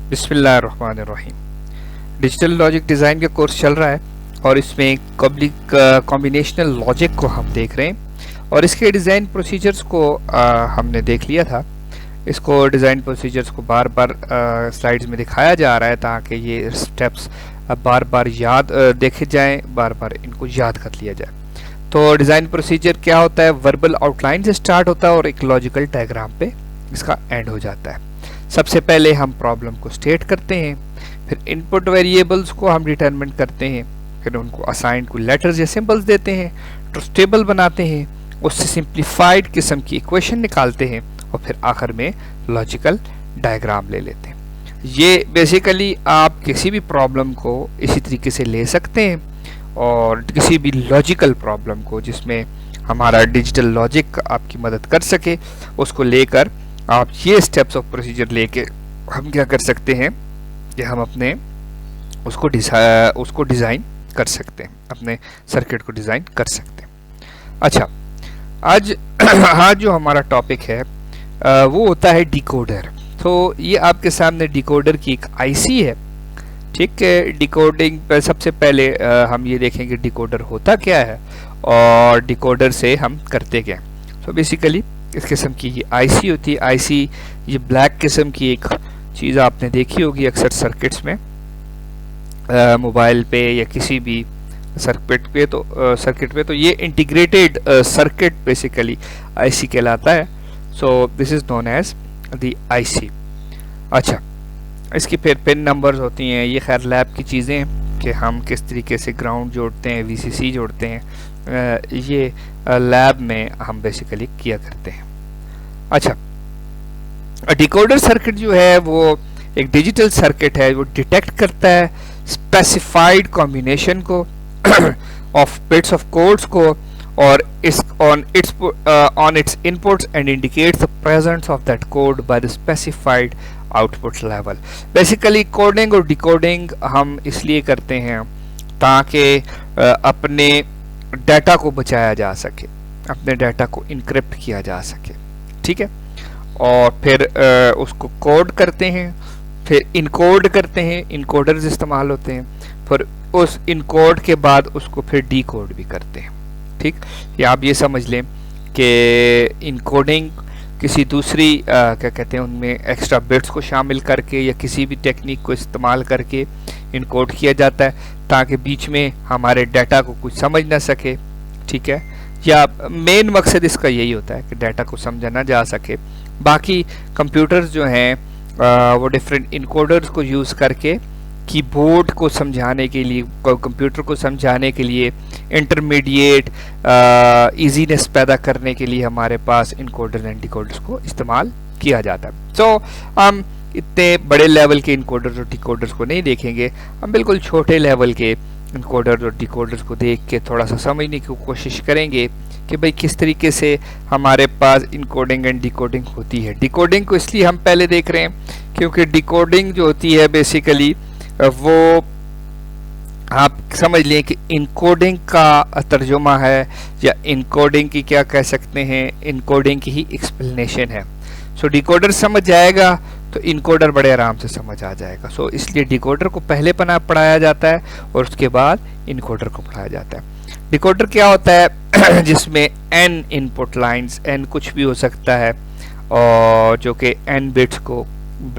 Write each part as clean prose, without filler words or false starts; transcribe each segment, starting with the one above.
बिस्मिल्लाहिर्रहमानिर्रहीम। Digital logic design का course चल रहा है और इसमें कॉम्बिनेशनल लॉजिक को हम देख रहे हैं और इसके डिज़ाइन प्रोसीजर्स को हमने देख लिया था। इसको डिज़ाइन प्रोसीजर्स को बार बार स्लाइड्स में दिखाया जा रहा है ताकि ये स्टेप्स बार बार याद देखे जाएं, बार बार इनको याद कर लिया जाए। तो डिज़ाइन प्रोसीजर क्या होता है? वर्बल आउटलाइन से स्टार्ट होता है और एक लॉजिकल डायग्राम पे इसका एंड हो जाता है। सबसे पहले हम प्रॉब्लम को स्टेट करते हैं, फिर इनपुट वेरिएबल्स को हम डिटरमिन करते हैं, फिर उनको असाइन को लेटर्स या सिंबल्स देते हैं, ट्रुथ टेबल बनाते हैं, उससे सिंप्लीफाइड किस्म की इक्वेशन निकालते हैं और फिर आखिर में लॉजिकल डायग्राम ले लेते हैं। ये बेसिकली आप किसी भी प्रॉब्लम को इसी तरीके से ले सकते हैं और किसी भी लॉजिकल प्रॉब्लम को जिसमें हमारा डिजिटल लॉजिक आपकी मदद कर सके उसको लेकर आप ये स्टेप्स ऑफ प्रोसीजर लेके हम क्या कर सकते हैं कि हम अपने उसको डिज़ाइन कर सकते हैं, अपने सर्किट को डिज़ाइन कर सकते हैं। अच्छा, आज जो हमारा टॉपिक है वो होता है डिकोडर। तो ये आपके सामने डिकोडर की एक आईसी है, ठीक है। डिकोडिंग पर सबसे पहले हम ये देखेंगे डिकोडर होता क्या है और डिकोडर से हम करते क्या। तो बेसिकली इस किस्म की ये आईसी होती है। आईसी ये ब्लैक किस्म की एक चीज़ आपने देखी होगी अक्सर सर्किट्स में, मोबाइल पे या किसी भी सर्किट पे तो ये इंटीग्रेटेड सर्किट बेसिकली आईसी कहलाता है। So this is known as the IC. अच्छा, इसकी फिर पिन नंबर्स होती हैं। ये खैर लैब की चीज़ें हैं कि हम किस तरीके से ग्राउंड जोड़ते हैं, वीसीसी जोड़ते हैं, ये लैब में हम बेसिकली किया करते हैं। अच्छा, डिकोडर सर्किट जो है वो एक डिजिटल सर्किट है, वो डिटेक्ट करता है स्पेसिफाइड कॉम्बिनेशन को ऑफ बिट्स ऑफ कोड्स को और on it's inputs and indicates the presence of that code by the specified output level. Basically coding और डिकोडिंग हम इसलिए करते हैं ताकि अपने डाटा को बचाया जा सके, अपने डाटा को इनक्रिप्ट किया जा सके, ठीक है। और फिर उसको कोड करते हैं, फिर इनकोड करते हैं, इनकोडर्स इस्तेमाल होते हैं, फिर उस इनकोड के बाद उसको फिर डीकोड भी करते हैं, ठीक। या आप ये समझ लें कि इनकोडिंग किसी दूसरी क्या कहते हैं उनमें एक्स्ट्रा बिट्स को शामिल करके या किसी भी टेक्निक को इस्तेमाल करके इनकोड किया जाता है ताकि बीच में हमारे डाटा को कुछ समझ ना सके, ठीक है। या मेन मकसद इसका यही होता है कि डाटा को समझा ना जा सके। बाकी कंप्यूटर्स जो हैं वो डिफरेंट इनकोडर्स को यूज़ करके कीबोर्ड को समझाने के लिए, कंप्यूटर को समझाने के लिए, इंटरमीडिएट इजीनेस पैदा करने के लिए हमारे पास इनकोडर एंड डिकोडर्स को इस्तेमाल किया जाता है। तो हम इतने बड़े लेवल के इनकोडर्स और डिकोडर्स को नहीं देखेंगे, हम बिल्कुल छोटे लेवल के इनकोडर्स और डिकोडर्स को देख के थोड़ा सा समझने की कोशिश करेंगे कि भाई किस तरीके से हमारे पास इनकोडिंग एंड डिकोडिंग होती है। डिकोडिंग को इसलिए हम पहले देख रहे हैं क्योंकि डिकोडिंग जो होती है बेसिकली वो आप समझ लें कि इनकोडिंग का तर्जुमा है या इनकोडिंग की क्या कह सकते हैं, इनकोडिंग की ही एक्सप्लेनेशन है। सो डिकोडर समझ जाएगा तो इनकोडर बड़े आराम से समझ आ जाएगा। सो इसलिए डिकोडर को पहले पढ़ाया जाता है और उसके बाद इनकोडर को पढ़ाया जाता है। डिकोडर क्या होता है जिसमें n इनपुट लाइंस, n कुछ भी हो सकता है और जो कि n बिट्स को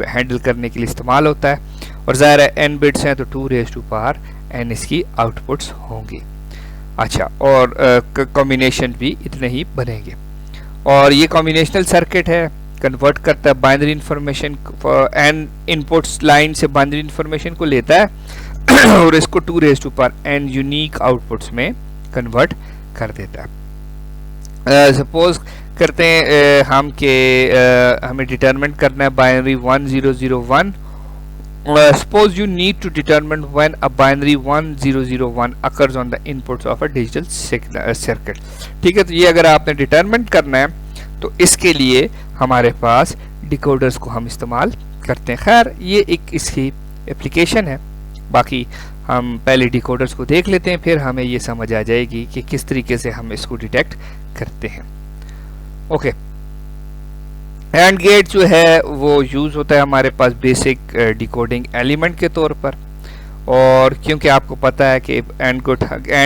हैंडल करने के लिए इस्तेमाल होता है और ज़ाहिर है n बिट्स हैं तो 2 रेज़ टू पावर n इसकी आउटपुट्स होंगी। अच्छा, और कॉम्बिनेशन भी इतने ही बनेंगे और ये कॉम्बिनेशनल सर्किट है, कन्वर्ट करता है binary information, n inputs line से बाइनरी इंफॉर्मेशन को लेता है और इसको 2 raise to power n unique outputs में कन्वर्ट कर देता है। सपोज करते हैं हम के हमें डिटरमिन करना है binary 1001। Suppose you need to determine when a binary 1001 occurs on the inputs of a digital circuit, ठीक है। तो ये अगर आपने डिटरमिन करना है तो इसके लिए हमारे पास डिकोडर्स को हम इस्तेमाल करते हैं। खैर ये एक इसकी एप्लीकेशन है, बाकी हम पहले डिकोडर्स को देख लेते हैं, फिर हमें ये समझ आ जाएगी कि किस तरीके से हम इसको डिटेक्ट करते हैं। ओके, एंड गेट जो है वो यूज़ होता है हमारे पास बेसिक डिकोडिंग एलिमेंट के तौर पर, और क्योंकि आपको पता है कि एंड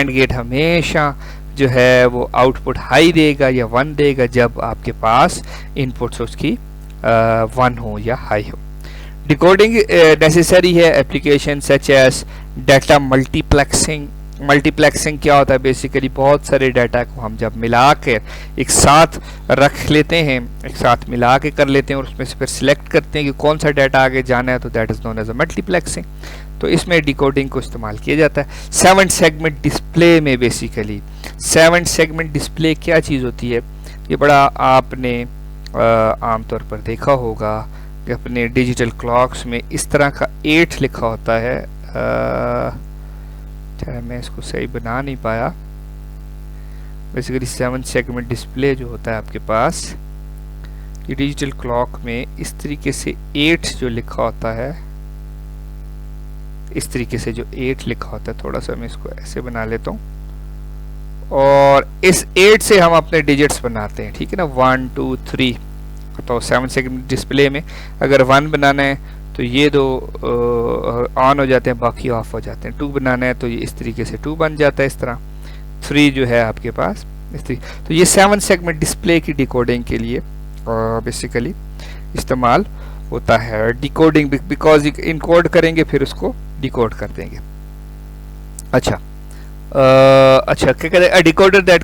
गेट हमेशा जो है वो आउटपुट हाई देगा या 1 देगा जब आपके पास इनपुट्स उसकी 1 हो या हाई हो। डिकोडिंग नेसेसरी है application such as data multiplexing. Multiplexing क्या होता है? बेसिकली बहुत सारे डाटा को हम जब मिला के एक साथ रख लेते हैं, एक साथ मिला के कर लेते हैं और उसमें से फिर सिलेक्ट करते हैं कि कौन सा डाटा आगे जाना है, तो that is known as a multiplexing. तो इसमें डिकोडिंग को इस्तेमाल किया जाता है। 7 सेगमेंट डिस्प्ले में बेसिकली 7 सेगमेंट डिस्प्ले क्या चीज़ होती है? ये बड़ा आपने आमतौर पर देखा होगा कि अपने डिजिटल क्लॉक्स में इस तरह का 8 लिखा होता है। मैं इसको सही बना नहीं पाया। बेसिकली 7 सेगमेंट डिस्प्ले जो होता है आपके पास, ये डिजिटल क्लॉक में इस तरीके से 8 जो लिखा होता है, इस तरीके से जो 8 लिखा होता है, थोड़ा सा मैं इसको ऐसे बना लेता हूँ और इस 8 से हम अपने डिजिट्स बनाते हैं, ठीक है ना, 1 2 3। तो 7 सेगमेंट डिस्प्ले में अगर 1 बनाना है तो ये दो ऑन हो जाते हैं, बाकी ऑफ हो जाते हैं। 2 बनाना है तो ये इस तरीके से 2 बन जाता है, इस तरह 3 जो है आपके पास इस तरीके। तो ये 7 सेगमेंट डिस्प्ले की डिकोडिंग के लिए बेसिकली इस्तेमाल होता है। डिकोडिंग बिकॉज इनकोड करेंगे फिर उसको डिकोड कर देंगे। अच्छा अच्छा क्या कहते हैं? A decoder that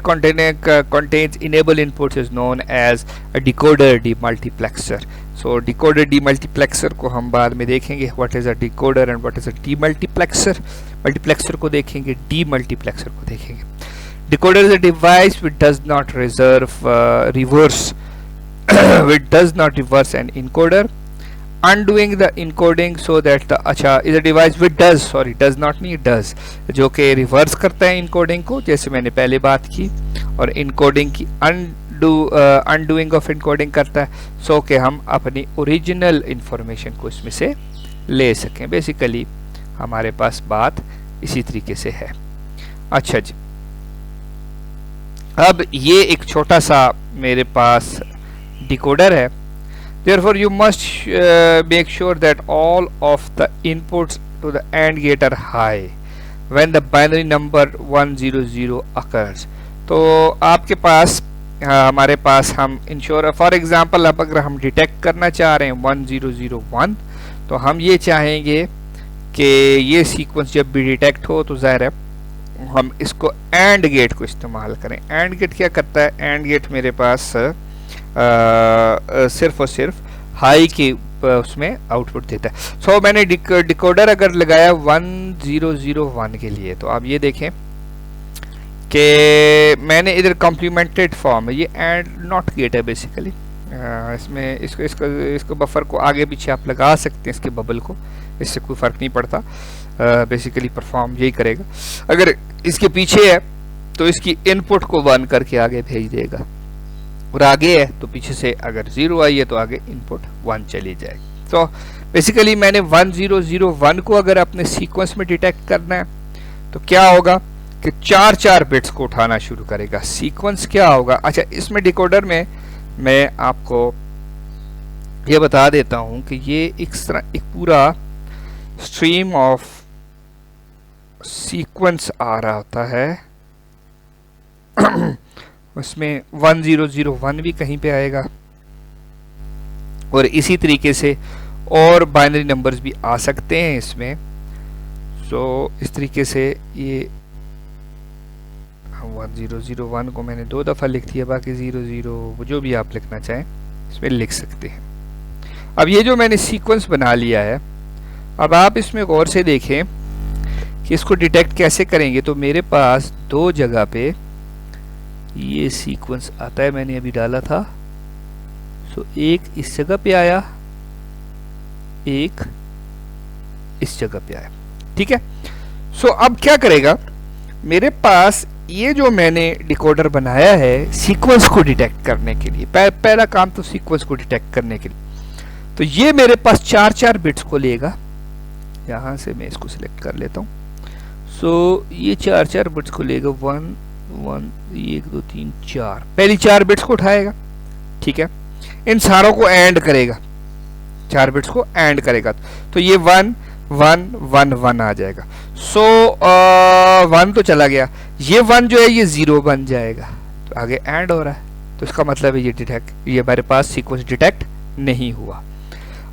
contains enable inputs is known as a decoder demultiplexer. So decoder demultiplexer को हम बाद में देखेंगे, what is a decoder and what is a demultiplexer. Multiplexer को देखेंगे, डीमल्टीप्लेक्सर को देखेंगे। Decoder is a device which does not reverse an encoder, undoing the encoding so that the अच्छा is a device which does not नहीं does, जो कि reverse करता है इनकोडिंग को, जैसे मैंने पहले बात की, और इनकोडिंग की अनडूइंग ऑफ इनकोडिंग करता है, सो कि हम अपनी ओरिजिनल इंफॉर्मेशन को इसमें से ले सकें। बेसिकली हमारे पास बात इसी तरीके से है। अच्छा जी, अब ये एक छोटा सा मेरे पास डिकोडर है। Therefore, you must make sure that all of the inputs to the AND gate are high when the binary number 100 occurs. तो आपके पास हमारे पास हम इंश्योर फॉर एग्जांपल अब अगर हम डिटेक्ट करना चाह रहे हैं 1001, तो हम ये चाहेंगे कि ये सीक्वेंस जब भी डिटेक्ट हो तो ज़ाहिर है हम इसको AND गेट को इस्तेमाल करें। AND गेट क्या करता है? AND गेट मेरे पास सिर्फ और सिर्फ हाई के उसमें आउटपुट देता है। सो मैंने डिकोडर अगर लगाया 1001 के लिए, तो आप ये देखें कि मैंने इधर कॉम्प्लीमेंटेड फॉर्म है, ये एंड नॉट गेट है बेसिकली। इसमें इसको बफर को आगे पीछे आप लगा सकते हैं, इसके बबल को, इससे कोई फ़र्क नहीं पड़ता। बेसिकली परफॉर्म यही करेगा। अगर इसके पीछे है तो इसकी इनपुट को 1 करके आगे भेज देगा, और आगे है तो पीछे से अगर 0 आई है तो आगे इनपुट 1 चली जाएगी। तो बेसिकली मैंने 1001 को अगर अपने सीक्वेंस में डिटेक्ट करना है तो क्या होगा कि 4 बिट्स को उठाना शुरू करेगा। सीक्वेंस क्या होगा? अच्छा, इसमें डिकोडर में मैं आपको ये बता देता हूं कि ये एक पूरा स्ट्रीम ऑफ सीक्वेंस आ रहा होता है। उसमें 1001 भी कहीं पे आएगा, और इसी तरीके से और बाइनरी नंबर्स भी आ सकते हैं इसमें। सो इस तरीके से ये 1001 को मैंने 2 दफ़ा लिख दिया, बाकी 00 जो भी आप लिखना चाहें इसमें लिख सकते हैं। अब ये जो मैंने सीक्वेंस बना लिया है, अब आप इसमें गौर से देखें कि इसको डिटेक्ट कैसे करेंगे। तो मेरे पास 2 जगह पे ये सीक्वेंस आता है, मैंने अभी डाला था। सो एक इस जगह पे आया, एक इस जगह पे आया, ठीक है। सो अब क्या करेगा, मेरे पास ये जो मैंने डिकोडर बनाया है सीक्वेंस को डिटेक्ट करने के लिए, पहला काम तो सीक्वेंस को डिटेक्ट करने के लिए, तो ये मेरे पास 4 बिट्स को लेगा। यहां से मैं इसको सिलेक्ट कर लेता हूं। सो ये 4 बिट्स को लेगा, 1 2 3 4, पहली 4 बिट्स को उठाएगा, ठीक है। इन सारों को एंड करेगा, 4 बिट्स को एंड करेगा, तो ये 1 1 1 1 आ जाएगा। सो 1 तो चला गया, ये 1 जो है ये 0 बन जाएगा, तो आगे एंड हो रहा है, तो इसका मतलब है ये हमारे पास सीक्वेंस डिटेक्ट नहीं हुआ।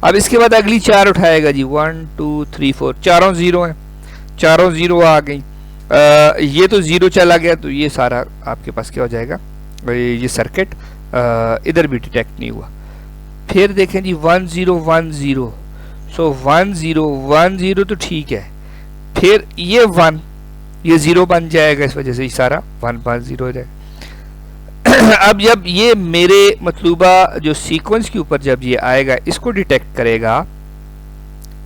अब इसके बाद अगली 4 उठाएगा जी, 1 2 3 4, चारों 0 हैं, चारों 0 आ गई। ये तो 0 चला गया, तो ये सारा आपके पास क्या हो जाएगा, ये सर्किट इधर भी डिटेक्ट नहीं हुआ। फिर देखें जी 1 0 1 0, सो 1 0 1 0 तो ठीक है, फिर ये 1 ये 0 बन जाएगा, इस वजह से ये सारा 1 1 0 हो जाएगा। अब जब ये मेरे मतलूबा जो सीक्वेंस के ऊपर जब ये आएगा, इसको डिटेक्ट करेगा,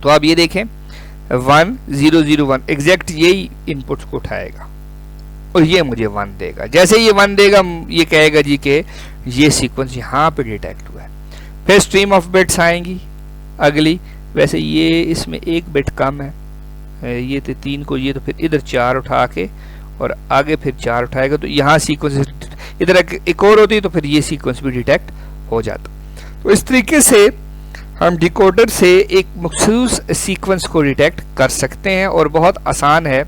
तो आप ये देखें 1 0 0 1 एग्जैक्ट यही इनपुट्स को उठाएगा और ये मुझे 1 देगा। जैसे ये 1 देगा, ये कहेगा जी कि ये सीक्वेंस यहाँ पे डिटेक्ट हुआ है। फिर स्ट्रीम ऑफ बिट्स आएंगी अगली, वैसे ये इसमें 1 बिट कम है, ये थे 3 को, ये तो फिर इधर 4 उठा के और आगे फिर 4 उठाएगा, तो यहाँ सीक्वेंस इधर एक और होती, तो फिर ये सीक्वेंस भी डिटेक्ट हो जाता। तो इस तरीके से हम डिकोडर से एक मखसूस सीक्वेंस को डिटेक्ट कर सकते हैं और बहुत आसान है,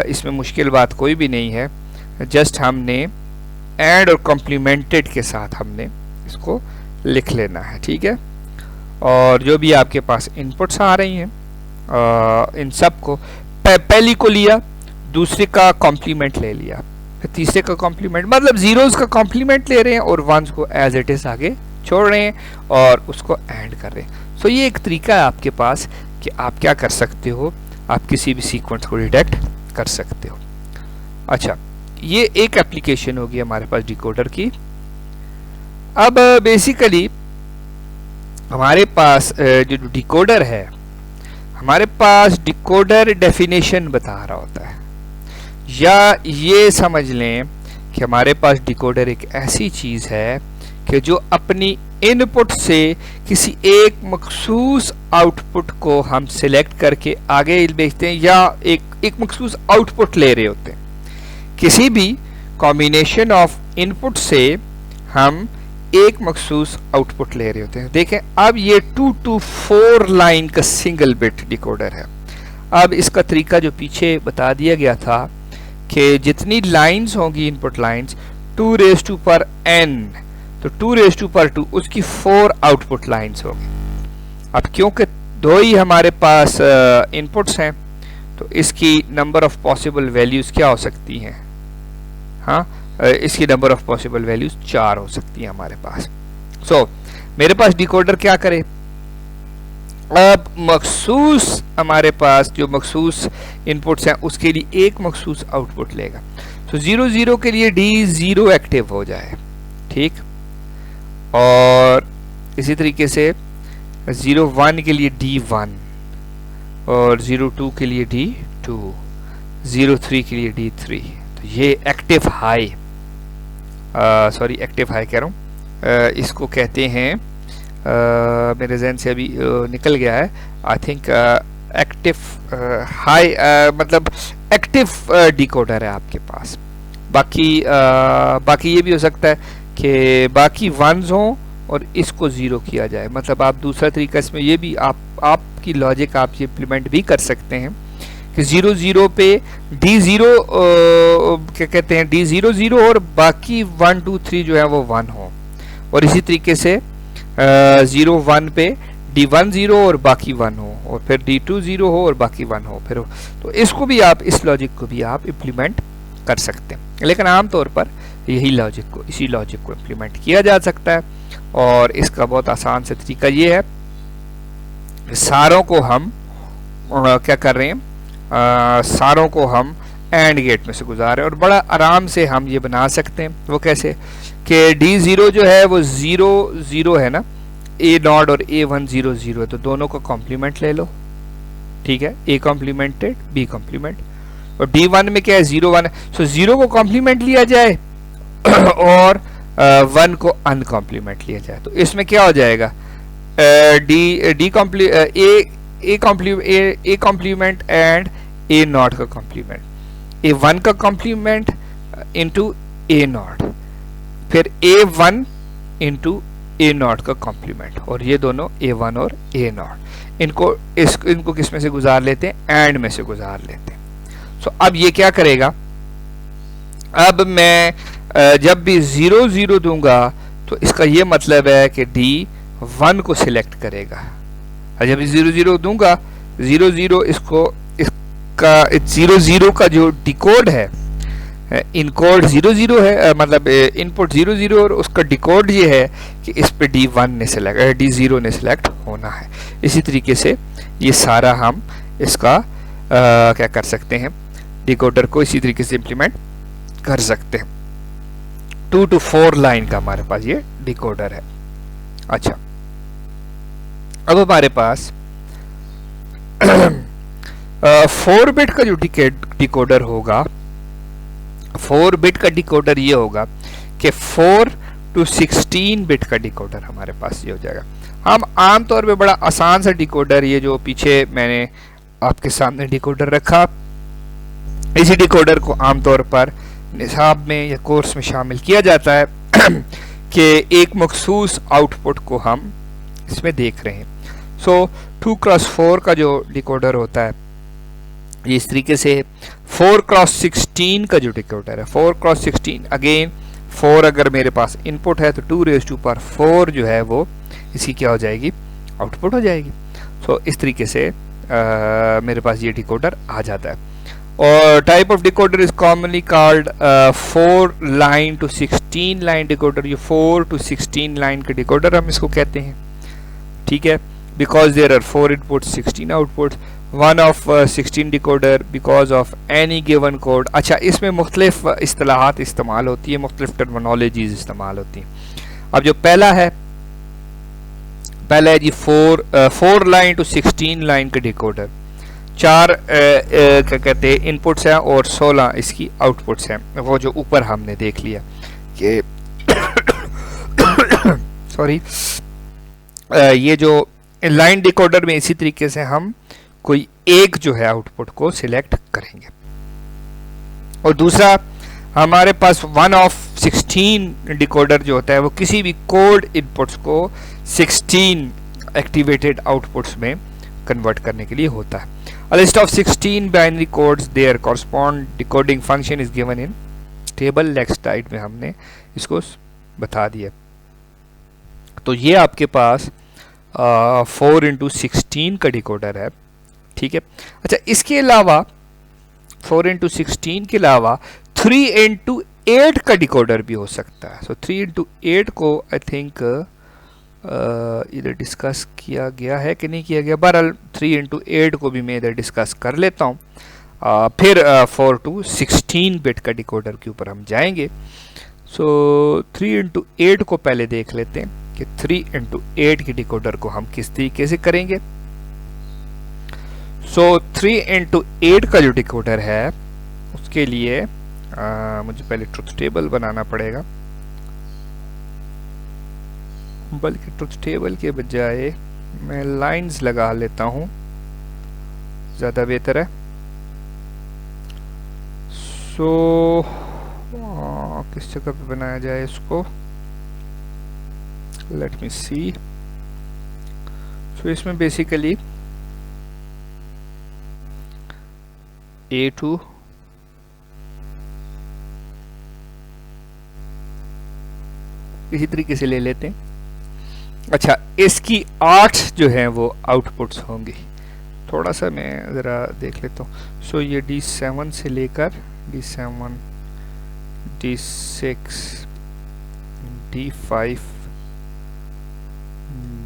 इसमें मुश्किल बात कोई भी नहीं है। जस्ट हमने एंड और कॉम्प्लीमेंटेड के साथ हमने इसको लिख लेना है, ठीक है। और जो भी आपके पास इनपुट्स आ रही हैं, इन सब को पहली को लिया, दूसरे का कॉम्प्लीमेंट ले लिया, फिर तीसरे का कॉम्प्लीमेंट, मतलब जीरोस का कॉम्प्लीमेंट ले रहे हैं और वंस को एज इट इज आगे छोड़ रहे हैं और उसको एंड कर रहे हैं। सो ये एक तरीका है आपके पास कि आप क्या कर सकते हो, आप किसी भी सीक्वेंस को डिटेक्ट कर सकते हो। अच्छा, ये एक एप्लीकेशन होगी हमारे पास डिकोडर की। अब बेसिकली हमारे पास जो डिकोडर है, हमारे पास डिकोडर डेफिनेशन बता रहा होता है, या ये समझ लें कि हमारे पास डिकोडर एक ऐसी चीज है कि जो अपनी इनपुट से किसी एक मखसूस आउटपुट को हम सिलेक्ट करके आगे भेजते हैं, या एक मखसूस आउटपुट ले रहे होते हैं। किसी भी कॉम्बिनेशन ऑफ इनपुट से हम एक मखसूस आउटपुट ले रहे होते हैं। देखें, अब ये 2 to 4 लाइन का सिंगल बिट डिकोडर है। अब इसका तरीका जो पीछे बता दिया गया था कि जितनी लाइंस होंगी input lines 2 raised to power n, तो 2 raised to power 2 उसकी 4 आउटपुट लाइंस होंगी। अब क्योंकि 2 ही हमारे पास इनपुट्स हैं, तो इसकी नंबर ऑफ पॉसिबल वैल्यूज क्या हो सकती हैं? हाँ, इसकी नंबर ऑफ पॉसिबल वैल्यूज 4 हो सकती हैं हमारे पास। सो मेरे पास डिकोडर क्या करे, अब मखसूस हमारे पास जो मखसूस इनपुट्स हैं उसके लिए एक मखसूस आउटपुट लेगा। तो 0 0 के लिए D0 एक्टिव हो जाए, ठीक, और इसी तरीके से 0 1 के लिए D1 और 0 2 के लिए D2, 0 3 के लिए D3। तो ये active high, sorry active high कह रहा हूँ, इसको कहते हैं, मेरे जहन से अभी निकल गया है, आई थिंक एक्टिव हाई, मतलब एक्टिव डिकोडर है आपके पास। बाकी ये भी हो सकता है कि बाकी वंस हों और इसको 0 किया जाए। मतलब आप दूसरा तरीका इसमें ये भी आपकी लॉजिक आप ये इम्प्लीमेंट भी कर सकते हैं कि 0 0 पे D0 क्या कहते हैं, D0 0 और बाकी 1 2 3 जो है वो 1 हो, और इसी तरीके से 0 1 पे D1 0 और बाकी 1 हो, और फिर D2 0 हो और बाकी 1 हो, फिर हो। तो इसको भी आप, इस लॉजिक को भी आप इम्प्लीमेंट कर सकते हैं, लेकिन आमतौर पर इसी लॉजिक को इम्प्लीमेंट किया जा सकता है। और इसका बहुत आसान से तरीका ये है, सारों को हम क्या कर रहे हैं, सारों को हम एंड गेट में से गुजार रहे हैं, और बड़ा आराम से हम ये बना सकते हैं। वो कैसे कि D0 जो है वो 0 0 है ना, A0 और A1 0 0 है, तो दोनों का कॉम्प्लीमेंट ले लो, ठीक है, A कॉम्प्लीमेंटेड B कॉम्प्लीमेंट, और D1 में क्या है 0 1 है, सो 0 को कॉम्प्लीमेंट लिया जाए और 1 को अनकॉम्प्लीमेंट लिया जाए। तो इसमें क्या हो जाएगा, A कॉम्प्लीमेंट एंड A0 का कॉम्प्लीमेंट, A1 का कॉम्प्लीमेंट इंटू A0, फिर A1 इंटू ए नॉट का कॉम्प्लीमेंट, और ये दोनों A1 और A नॉट, इनको किस में से गुजार लेते हैं, एंड में से गुजार लेते हैं। सो अब ये क्या करेगा, अब मैं जब भी 0 0 दूंगा तो इसका ये मतलब है कि D1 को सिलेक्ट करेगा। जब 0 0 दूंगा, 0 0 इसका 0 0 का जो डिकोड है, इनकोड 0 0 है, मतलब इनपुट 0 0, और उसका डिकोड ये है कि इस पे D1 ने सिलेक्ट, D0 ने सिलेक्ट होना है। इसी तरीके से ये सारा हम इसका क्या कर सकते हैं, डिकोडर को इसी तरीके से इम्प्लीमेंट कर सकते हैं। 2 to 4 लाइन का हमारे पास ये डिकोडर है। अच्छा, अब हमारे पास 4 बिट का जो डिकोडर होगा, 4 बिट का डिकोडर ये होगा कि 4 to 16 बिट का डिकोडर हमारे पास ये हो जाएगा। हम आमतौर पे बड़ा आसान सा डिकोडर, ये जो पीछे मैंने आपके सामने डिकोडर रखा, इसी डिकोडर को आमतौर पर निसाब में या कोर्स में शामिल किया जाता है कि एक मखसूस आउटपुट को हम इसमें देख रहे हैं। सो 2x4 का जो डिकोडर होता है ये इस तरीके से 4x16 का जो डिकोडर है, 4x16 अगेन 4 अगर मेरे पास इनपुट है तो 2⁴ जो है वो इसकी क्या हो जाएगी, आउटपुट हो जाएगी। सो इस तरीके से मेरे पास ये डिकोडर आ जाता है। और type of decoder is commonly called 4 line to 16 line decoder. ये 4 to 16 लाइन के डिकोडर हम इसको कहते हैं, ठीक है, because there are 4 inputs 16 outputs, one of 16 decoder because of any given code. अच्छा, इसमें मुख्तलिफ इस्तिलाहात इस्तेमाल होती है, मुख्तलिफ टर्मिनोलॉजीज इस्तेमाल होती हैं। अब जो पहला है जी 4 लाइन to 16 लाइन के डिकोडर, 4 क्या कहते हैं इनपुट्स हैं और 16 इसकी आउटपुट्स हैं, वो जो ऊपर हमने देख लिया कि सॉरी, ये जो लाइन डिकोडर में इसी तरीके से हम कोई एक जो है आउटपुट को सिलेक्ट करेंगे। और दूसरा हमारे पास 1 of 16 डिकोडर जो होता है वो किसी भी कोड इनपुट्स को 16 एक्टिवेटेड आउटपुट्स में कन्वर्ट करने के लिए होता है। A list of 16 binary codes their correspond decoding function is given in table next slide में हमने इसको बता दिया। तो ये आपके पास 4 into 16 का डिकोडर है, ठीक है। अच्छा, इसके अलावा 4 into 16 के अलावा 3 into 8 का डिकोडर भी हो सकता है। सो 3 into 8 को आई थिंक इधर डिस्कस किया गया है कि नहीं किया गया, बहरहाल 3 into 8 को भी मैं इधर डिस्कस कर लेता हूँ। फिर 4 to 16 बिट का डिकोडर के ऊपर हम जाएंगे। सो 3 into 8 को पहले देख लेते हैं कि 3 into 8 के डिकोडर को हम किस तरीके से करेंगे। सो 3 into 8 का जो डिकोडर है उसके लिए मुझे पहले ट्रुथ टेबल बनाना पड़ेगा, बल्कि ट्रुथ टेबल के बजाय मैं लाइंस लगा लेता हूं, ज़्यादा बेहतर है। सो किस जगह पे बनाया जाए इसको, लेट मी सी। सो इसमें बेसिकली A2 इसी तरीके से ले लेते हैं। अच्छा, इसकी 8 जो है वो आउटपुट्स होंगी। थोड़ा सा मैं ज़रा देख लेता हूँ। सो ये D7 से लेकर D7, D6, D5,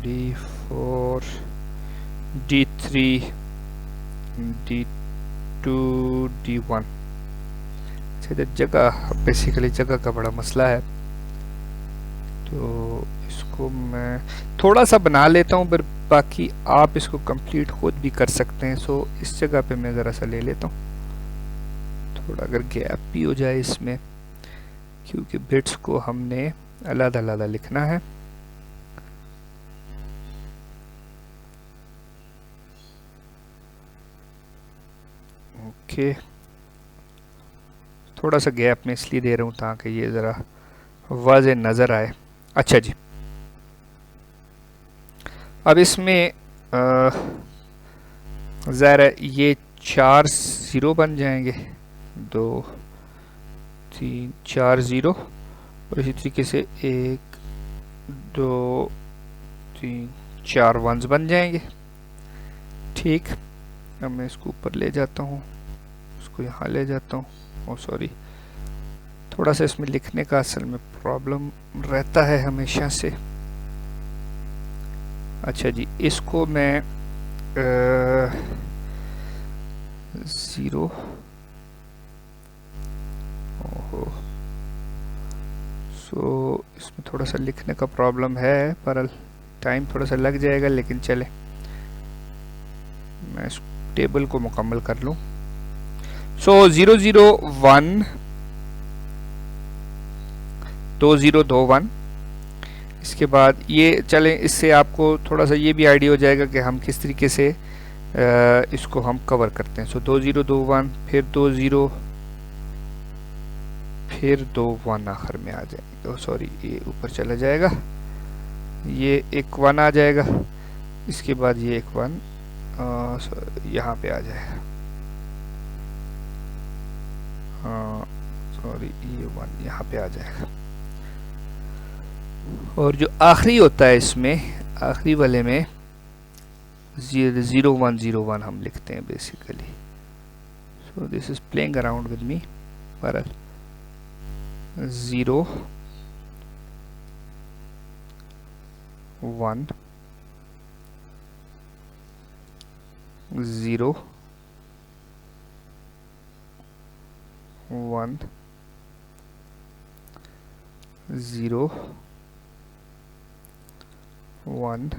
D4, D3, D2, D1। अच्छा, जगह बेसिकली जगह का बड़ा मसला है, तो इसको मैं थोड़ा सा बना लेता हूँ, फिर बाकी आप इसको कंप्लीट खुद भी कर सकते हैं। सो इस जगह पे मैं ज़रा सा ले लेता हूँ, थोड़ा अगर गैप भी हो जाए इसमें, क्योंकि बिट्स को हमने अलग-अलग लिखना है। ओके, थोड़ा सा गैप में इसलिए दे रहा हूँ ताकि ये ज़रा वाज़ेह नज़र आए। अच्छा जी, अब इसमें ज़रा ये 4 ज़ीरो बन जाएंगे, 2 3 4 ज़ीरो, और इसी तरीके से 1 2 3 4 वंस बन जाएंगे। ठीक, अब मैं इसको ऊपर ले जाता हूँ, इसको यहाँ ले जाता हूँ। ओ सॉरी, थोड़ा सा इसमें लिखने का असल में प्रॉब्लम रहता है हमेशा से। अच्छा जी, इसको मैं 0, ओहो, सो इसमें थोड़ा सा लिखने का प्रॉब्लम है, पर टाइम थोड़ा सा लग जाएगा, लेकिन चले मैं इस टेबल को मुकम्मल कर लूँ। सो 0 0 1 2 0 2 1। इसके बाद ये चलें, इससे आपको थोड़ा सा ये भी आइडिया हो जाएगा कि हम किस तरीके से इसको हम कवर करते हैं। सो 2 0 2 1, फिर 2 0, फिर 2 1 आखिर में आ जाएंगे। ओ सॉरी, ये ऊपर चला जाएगा, ये एक 1 आ जाएगा, इसके बाद ये एक 1 यहाँ पे आ जाएगा। सॉरी, ये 1 यहाँ पे आ जाएगा। और जो आखिरी होता है इसमें, आखिरी वाले में 0 1 0 1 हम लिखते हैं basically. So this is playing around with me. पर 0 1 0 1 0 1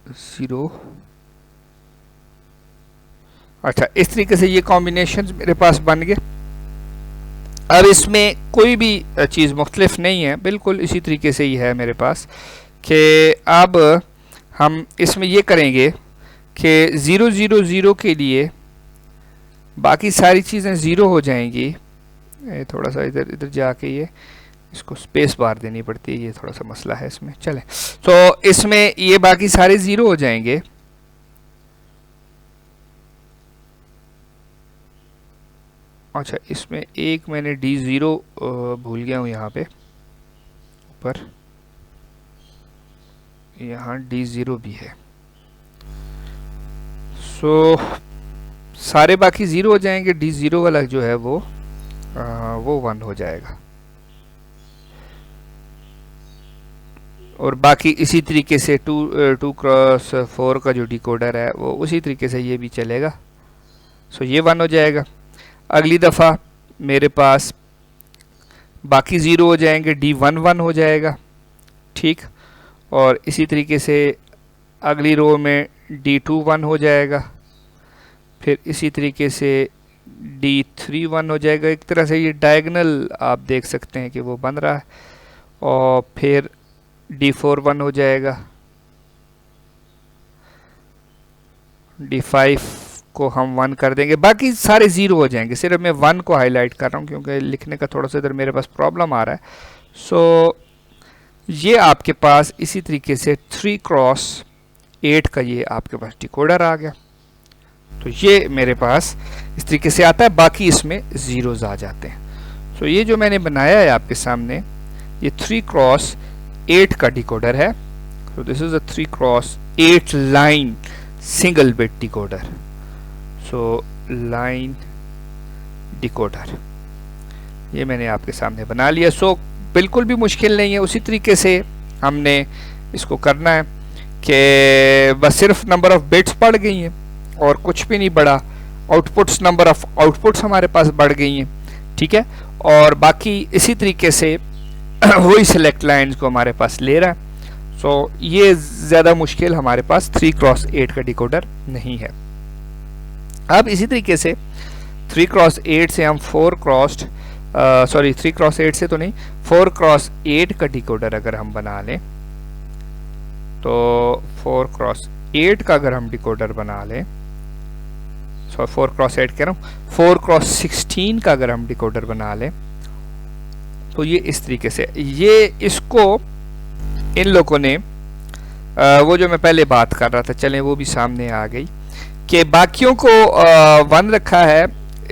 0। अच्छा, इस तरीके से ये कॉम्बिनेशन मेरे पास बन गए। अब इसमें कोई भी चीज़ मुख्तलिफ नहीं है, बिल्कुल इसी तरीके से ही है मेरे पास। कि अब हम इसमें ये करेंगे कि 0 0 0 के लिए बाकी सारी चीज़ें ज़ीरो हो जाएंगी। थोड़ा सा इधर इधर जाके ये इसको स्पेस बार देनी पड़ती है, ये थोड़ा सा मसला है इसमें। चले, तो इसमें ये बाकी सारे ज़ीरो हो जाएंगे। अच्छा, इसमें एक मैंने D0 भूल गया हूँ यहाँ पे ऊपर, यहाँ D0 भी है। सो सारे बाकी ज़ीरो हो जाएंगे, D0 वाला जो है वो 1 हो जाएगा। और बाकी इसी तरीके से 2 क्रॉस 4 का जो डिकोडर है वो उसी तरीके से ये भी चलेगा। सो ये 1 हो जाएगा। अगली दफ़ा मेरे पास बाकी ज़ीरो हो जाएंगे, D1 1 हो जाएगा। ठीक, और इसी तरीके से अगली रो में D2 1 हो जाएगा, फिर इसी तरीके से D3 1 हो जाएगा। एक तरह से ये डायगोनल आप देख सकते हैं कि वो बन रहा है। और फिर D4 1 हो जाएगा, D5 को हम 1 कर देंगे, बाकी सारे ज़ीरो हो जाएंगे। सिर्फ मैं 1 को हाईलाइट कर रहा हूँ क्योंकि लिखने का थोड़ा सा इधर मेरे पास प्रॉब्लम आ रहा है। सो ये आपके पास इसी तरीके से 3 क्रॉस 8 का ये आपके पास डिकोडर आ गया। तो ये मेरे पास इस तरीके से आता है, बाकी इसमें ज़ीरोज़ आ जाते हैं। सो ये जो मैंने बनाया है आपके सामने, ये 3 क्रॉस 8 का डिकोडर है। So this is a 3 cross 8 line single bit decoder. So line decoder ये मैंने आपके सामने बना लिया। सो बिल्कुल भी मुश्किल नहीं है, उसी तरीके से हमने इसको करना है कि बस सिर्फ नंबर ऑफ बिट्स बढ़ गई हैं और कुछ भी नहीं बढ़ा। आउटपुट्स, नंबर ऑफ आउटपुट्स हमारे पास बढ़ गई हैं। ठीक है, और बाकी इसी तरीके से वही सेलेक्ट लाइन्स को हमारे पास ले रहा है। सो ये ज़्यादा मुश्किल हमारे पास 3 क्रॉस 8 का डिकोडर नहीं है। अब इसी तरीके से 3 क्रॉस 8 से हम 4 क्रॉस 8 से तो नहीं, 4 क्रॉस 8 का डिकोडर अगर हम बना लें, तो 4 क्रॉस 8 का अगर हम डिकोडर बना लें, 4 क्रॉस 8 कह रहा हूँ, 4 क्रॉस 16 का अगर हम डिकोडर बना लें, तो ये इस तरीके से, ये इसको इन लोगों ने वो जो मैं पहले बात कर रहा था, चलें वो भी सामने आ गई कि बाकियों को 1 रखा है,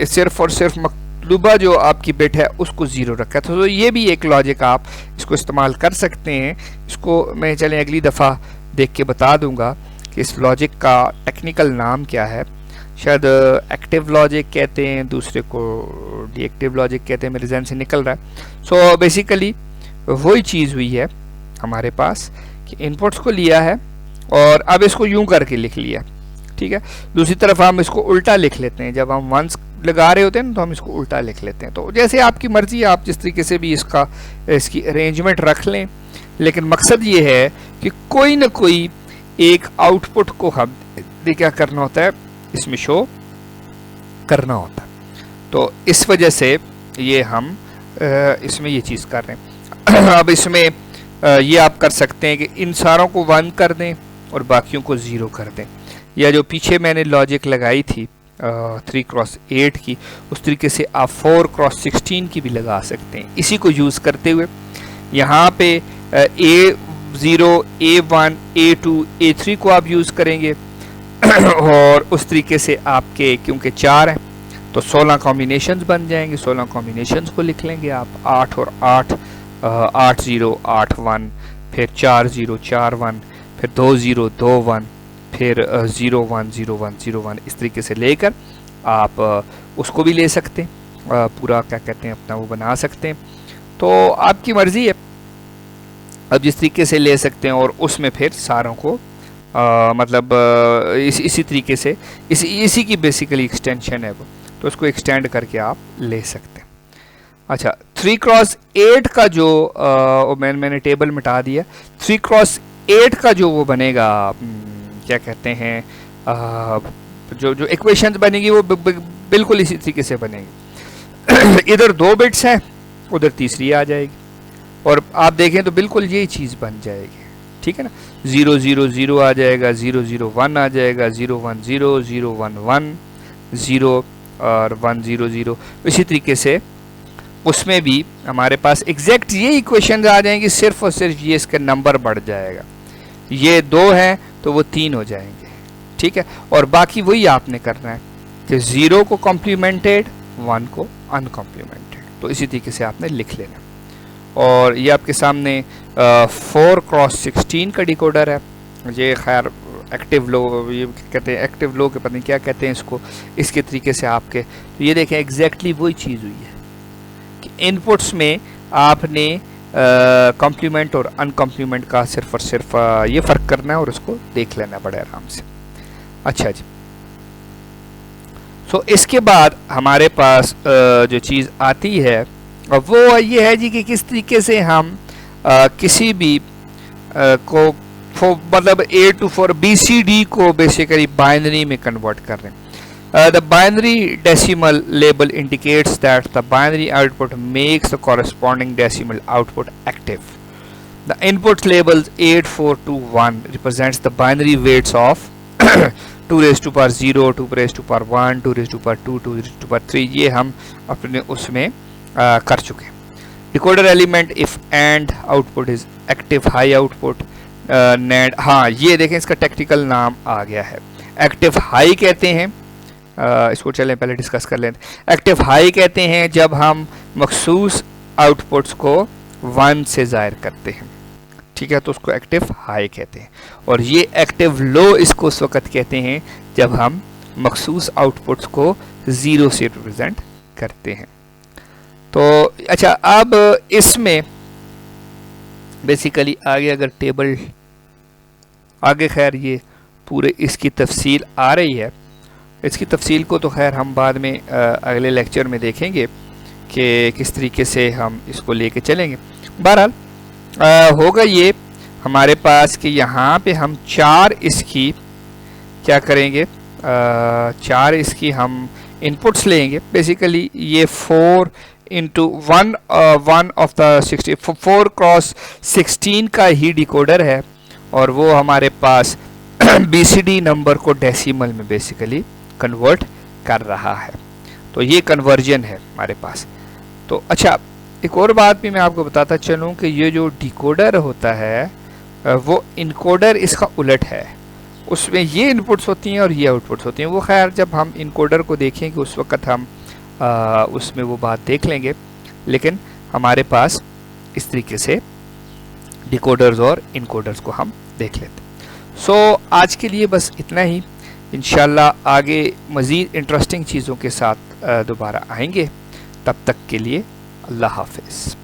सिर्फ और सिर्फ मतलूबा जो आपकी बिट है उसको 0 रखा है। तो ये भी एक लॉजिक आप इसको इस्तेमाल कर सकते हैं। इसको मैं चलें अगली दफ़ा देख के बता दूंगा कि इस लॉजिक का टेक्निकल नाम क्या है। शायद एक्टिव लॉजिक कहते हैं, दूसरे को डीएक्टिव लॉजिक कहते हैं, मेरे जहन से निकल रहा है। सो बेसिकली वही चीज़ हुई है हमारे पास कि इनपुट्स को लिया है और अब इसको यूं करके लिख लिया, ठीक है। दूसरी तरफ हम इसको उल्टा लिख लेते हैं, जब हम वंस लगा रहे होते हैं तो हम इसको उल्टा लिख लेते हैं। तो जैसे आपकी मर्जी, आप जिस तरीके से भी इसकी अरेंजमेंट रख लें, लेकिन मकसद ये है कि कोई ना कोई एक आउटपुट को हम क्या करना होता है, इसमें शो करना होता है। तो इस वजह से ये हम इसमें ये चीज़ कर रहे हैं। अब इसमें ये आप कर सकते हैं कि इन सारों को 1 कर दें और बाकियों को 0 कर दें, या जो पीछे मैंने लॉजिक लगाई थी 3x8 की, उस तरीके से आप 4x16 की भी लगा सकते हैं। इसी को यूज़ करते हुए यहाँ पे A0, A1, A2, A3 को आप यूज़ करेंगे और उस तरीके से आपके क्योंकि 4 हैं तो 16 कॉम्बिनेशंस बन जाएंगे। 16 कॉम्बिनेशंस को लिख लेंगे आप, 8 और 8, 8 0 8 1, फिर 4 0 4 1, फिर 2 0 2 1, फिर 0 1 0 1 0 1, इस तरीके से लेकर आप उसको भी ले सकते हैं, पूरा क्या कहते हैं अपना वो बना सकते हैं। तो आपकी मर्ज़ी है, अब जिस तरीके से ले सकते हैं और उसमें फिर सारों को मतलब इसी तरीके से इसी की बेसिकली एक्सटेंशन है वो, तो उसको एक्सटेंड करके आप ले सकते हैं। अच्छा, 3x8 का जो मैंने टेबल मिटा दिया, 3x8 का जो वो बनेगा, क्या कहते हैं, जो इक्वेशंस बनेगी वो बिल्कुल इसी तरीके से बनेगी। इधर 2 बिट्स हैं, उधर तीसरी आ जाएगी और आप देखें तो बिल्कुल यही चीज़ बन जाएगी, ठीक है ना। 0 0 0 आ जाएगा, 0 0 1 आ जाएगा, 0 1 0 0 1 1 0 और 1 0 0। इसी तरीके से उसमें भी हमारे पास एग्जैक्ट ये इक्वेशन आ जाएंगी, सिर्फ और सिर्फ ये इसका नंबर बढ़ जाएगा। ये 2 हैं तो वो 3 हो जाएंगे, ठीक है। और बाकी वही आपने करना है कि 0 को कॉम्प्लीमेंटेड, 1 को अनकॉम्प्लीमेंटेड, तो इसी तरीके से आपने लिख लेना। और ये आपके सामने 4x16 का डिकोडर है। ये खैर एक्टिव लो, ये कहते हैं एक्टिव लो के पता नहीं क्या कहते हैं इसको, इसके तरीके से आपके, तो ये देखें एग्जैक्टली वही चीज़ हुई है कि इनपुट्स में आपने कॉम्प्लीमेंट और अनकॉम्प्लीमेंट का सिर्फ और सिर्फ ये फ़र्क करना है और उसको देख लेना बड़े आराम से। अच्छा जी, सो इसके बाद हमारे पास जो चीज़ आती है वो ये है जी कि किस तरीके से हम किसी भी को मतलब A to 4 BCD को बेसिकली बाइनरी में कन्वर्ट कर रहे हैं। The binary decimal label indicates that the binary output makes the corresponding decimal output active. The input labels 8 4 2 1 represents the binary weights of 2 raised to power 0, 2 raised to power 1, 2 raised to power 2, 2 raised to power 3। ये हम अपने उसमें कर चुके हैं। Decoder element if and output is active high output NAND, हाँ ये देखें इसका टेक्निकल नाम आ गया है, एक्टिव हाई कहते हैं। इसको चलें पहले डिस्कस कर लेते हैं। एक्टिव हाई कहते हैं जब हम मखसूस आउटपुट्स को 1 से ज़ाहिर करते हैं, ठीक है, तो उसको एक्टिव हाई कहते हैं। और ये एक्टिव लो इसको उस वक़्त कहते हैं जब हम मखसूस आउटपुट्स को 0 से रिप्रेजेंट करते हैं। तो अच्छा, अब इसमें बेसिकली आगे अगर टेबल आगे खैर ये पूरे इसकी तफसील आ रही है, इसकी तफसील को तो खैर हम बाद में अगले लेक्चर में देखेंगे कि किस तरीके से हम इसको लेके चलेंगे। बहरहाल होगा ये हमारे पास कि यहाँ पे हम 4 इसकी क्या करेंगे, 4 इसकी हम इनपुट्स लेंगे। बेसिकली ये 4 इंटू 1 ऑफ द 4x16 का ही डिकोडर है और वो हमारे पास BCD नंबर को डेसिमल में बेसिकली कन्वर्ट कर रहा है। तो ये कन्वर्जन है हमारे पास। तो अच्छा, एक और बात भी मैं आपको बताता चलूँ कि ये जो डिकोडर होता है वो इनकोडर इसका उलट है, उसमें ये इनपुट्स होती हैं और ये आउटपुट्स होती हैं। वो खैर जब हम इनकोडर को देखेंगे उस वक्त हम उसमें वो बात देख लेंगे, लेकिन हमारे पास इस तरीके से डिकोडर्स और इनकोडर्स को हम देख लेते हैं। सो आज के लिए बस इतना ही, इंशाल्लाह आगे मज़ीद इंटरेस्टिंग चीज़ों के साथ दोबारा आएंगे। तब तक के लिए अल्लाह हाफ़िज़।